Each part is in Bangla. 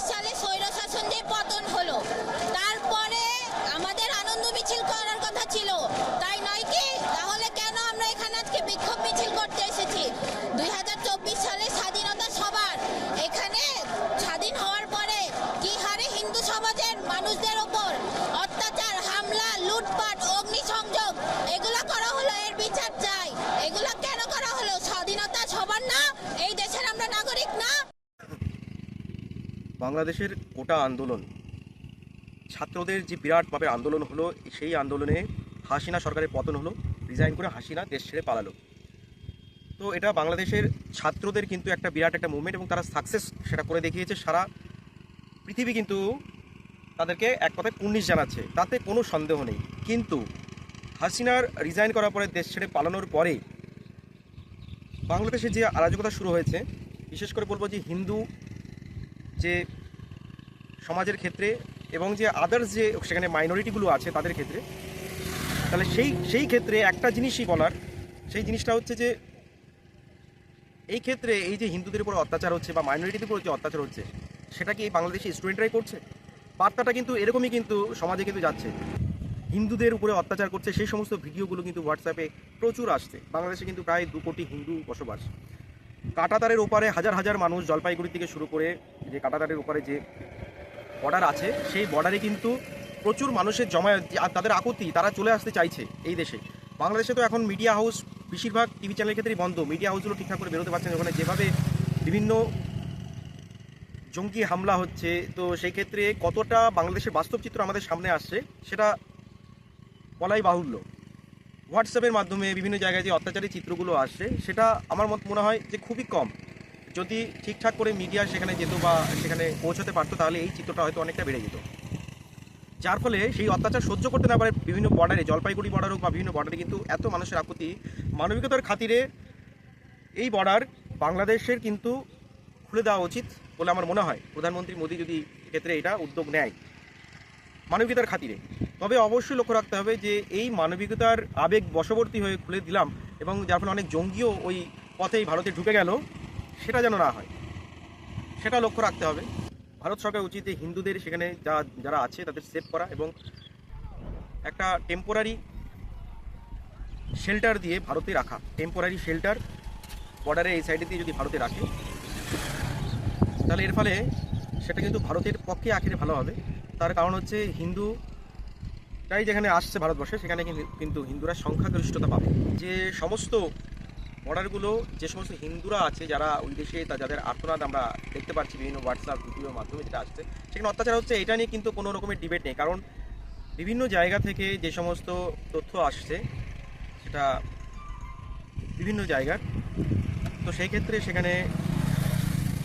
সালে স্বৈরশাসন যে পতন হলো, তারপরে আমাদের আনন্দ মিছিল করার কথা ছিল, তাই নয় কি? তাহলে কেন আমরা এখানে আজকে বিক্ষোভ মিছিল করতে এসেছি? 2024 সালে স্বাধীনতা সবার। এখানে স্বাধীন হওয়ার পরে কি হারে হিন্দু সমাজের মানুষদের ওপর অত্যাচার, হামলা, লুটপাট, অগ্নিসংযোগ এগুলো করা হলো, এর বিচার চাই। এগুলো কেন করা হলো? স্বাধীনতা সবার না? এই দেশের আমরা নাগরিক না? বাংলাদেশের কোটা আন্দোলন, ছাত্রদের যে বিরাটভাবে আন্দোলন হলো, সেই আন্দোলনে হাসিনা সরকারের পতন হলো, রিজাইন করে হাসিনা দেশ ছেড়ে পালালো। তো এটা বাংলাদেশের ছাত্রদের কিন্তু একটা বিরাট একটা মুভমেন্ট, এবং তারা সাকসেস সেটা করে দেখিয়েছে। সারা পৃথিবী কিন্তু তাদেরকে এক কথায় কুর্নিশ জানাচ্ছে, তাতে কোনো সন্দেহ নেই। কিন্তু হাসিনার রিজাইন করার পরে, দেশ ছেড়ে পালানোর পরে বাংলাদেশে যে অরাজকতা শুরু হয়েছে, বিশেষ করে বলবো যে হিন্দু যে সমাজের ক্ষেত্রে এবং যে আদার্স যে সেখানে মাইনরিটিগুলো আছে তাদের ক্ষেত্রে, তাহলে সেই ক্ষেত্রে একটা জিনিসই বলার, সেই জিনিসটা হচ্ছে যে এই ক্ষেত্রে এই যে হিন্দুদের উপর অত্যাচার হচ্ছে বা মাইনরিটিদের উপর যে অত্যাচার হচ্ছে, সেটা কি এই বাংলাদেশি স্টুডেন্টরাই করছে? বার্তাটা কিন্তু এরকমই কিন্তু সমাজে কিন্তু যাচ্ছে, হিন্দুদের উপরে অত্যাচার করছে, সেই সমস্ত ভিডিওগুলো কিন্তু হোয়াটসঅ্যাপে প্রচুর আসছে। বাংলাদেশে কিন্তু প্রায় 2 কোটি হিন্দু বসবাস। কাঁটাতারের ওপারে হাজার হাজার মানুষ, জলপাইগুড়ি থেকে শুরু করে যে কাঁটাতারের ওপারে যে বর্ডার আছে, সেই বর্ডারে কিন্তু প্রচুর মানুষের জমায়েত, তাদের আকুতি, তারা চলে আসতে চাইছে এই দেশে। বাংলাদেশে তো এখন মিডিয়া হাউস বেশিরভাগ টিভি চ্যানেলের ক্ষেত্রেই বন্ধ, মিডিয়া হাউসগুলো ঠিকঠাক করে বেরোতে পারছে না। ওখানে যেভাবে বিভিন্ন জঙ্গি হামলা হচ্ছে, তো সেই ক্ষেত্রে কতটা বাংলাদেশের বাস্তব চিত্র আমাদের সামনে আসছে সেটা বলাই বাহুল্য। হোয়াটসঅ্যাপের মাধ্যমে বিভিন্ন জায়গায় যে অত্যাচারী চিত্রগুলো আসছে, সেটা আমার মনে হয় যে খুবই কম। যদি ঠিকঠাক করে মিডিয়া সেখানে যেত বা সেখানে পৌঁছতে পারতো, তাহলে এই চিত্রটা হয়তো অনেকটা বেড়ে যেত। যার ফলে সেই অত্যাচার সহ্য করতে না পারে বিভিন্ন বর্ডারে, জলপাইগুড়ি বর্ডার হোক বা বিভিন্ন বর্ডারে কিন্তু এত মানুষের আকুতি, মানবিকতার খাতিরে এই বর্ডার বাংলাদেশের কিন্তু খুলে দেওয়া উচিত বলে আমার মনে হয়। প্রধানমন্ত্রী মোদী যদি এক্ষেত্রে এটা উদ্যোগ নেয় মানবিকতার খাতিরে, তবে অবশ্যই লক্ষ্য রাখতে হবে যে এই মানবিকতার আবেগ বশবর্তী হয়ে খুলে দিলাম এবং যার ফলে অনেক জঙ্গিও ওই পথেই ভারতে ঢুকে গেল, সেটা যেন না হয়, সেটা লক্ষ্য রাখতে হবে। ভারত সরকার উচিত যে হিন্দুদের সেখানে যারা আছে তাদের সেভ করা এবং একটা টেম্পোরারি শেল্টার দিয়ে ভারতে রাখা, টেম্পোরারি শেল্টার বর্ডারের এই সাইডে দিয়ে যদি ভারতে রাখে, তাহলে এর ফলে সেটা কিন্তু ভারতের পক্ষে আখেরে ভালো হবে। তার কারণ হচ্ছে হিন্দুরাই যেখানে আসছে ভারতবর্ষে, সেখানে কিন্তু হিন্দুরা সংখ্যাগরিষ্ঠতা পাবে। যে সমস্ত বর্ডারগুলো, যে সমস্ত হিন্দুরা আছে যারা ওই দেশে, যাদের আর্তনাদ আমরা দেখতে পাচ্ছি বিভিন্ন হোয়াটসঅ্যাপ ভিডিওর মাধ্যমে যেটা আসছে, সেখানে অত্যাচার হচ্ছে, এটা নিয়ে কিন্তু কোনো রকমের ডিবেট নেই। কারণ বিভিন্ন জায়গা থেকে যে সমস্ত তথ্য আসছে সেটা বিভিন্ন জায়গার, তো সেই ক্ষেত্রে সেখানে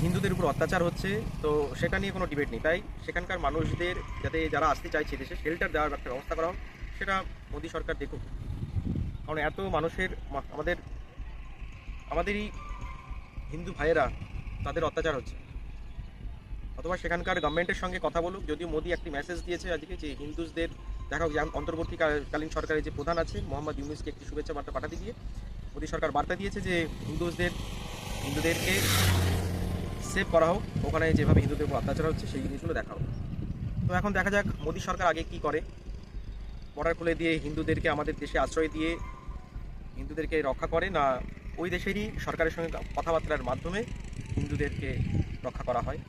হিন্দুদের উপর অত্যাচার হচ্ছে, তো সেটা নিয়ে কোনো ডিবেট নেই। তাই সেখানকার মানুষদের যাতে, যারা আসতে চাইছে দেশে, শেল্টার দেওয়ার একটা ব্যবস্থা করা হোক, সেটা মোদী সরকার দেখুক। কারণ এত মানুষের, আমাদেরই হিন্দু ভাইয়েরা, তাদের অত্যাচার হচ্ছে। অথবা সেখানকার গভর্নমেন্টের সঙ্গে কথা বলুক। যদিও মোদী একটি মেসেজ দিয়েছে আজকে যে হিন্দুদের দেখা, যে অন্তর্বর্তীকালীন সরকারের যে প্রধান আছে মোহাম্মদ ইউনূসকে একটি শুভেচ্ছা বার্তা পাঠাতে গিয়ে মোদী সরকার বার্তা দিয়েছে যে হিন্দুদেরকে সেভ করা হোক, ওখানে যেভাবে হিন্দুদের উপর অত্যাচার হচ্ছে সেই জিনিসগুলো দেখা হোক। তো এখন দেখা যাক মোদী সরকার আগে কি করে, বর্ডার খুলে দিয়ে হিন্দুদেরকে আমাদের দেশে আশ্রয় দিয়ে হিন্দুদেরকে রক্ষা করে, না ওই দেশেরই সরকারের সঙ্গে কথাবার্তার মাধ্যমে হিন্দুদেরকে রক্ষা করা হয়।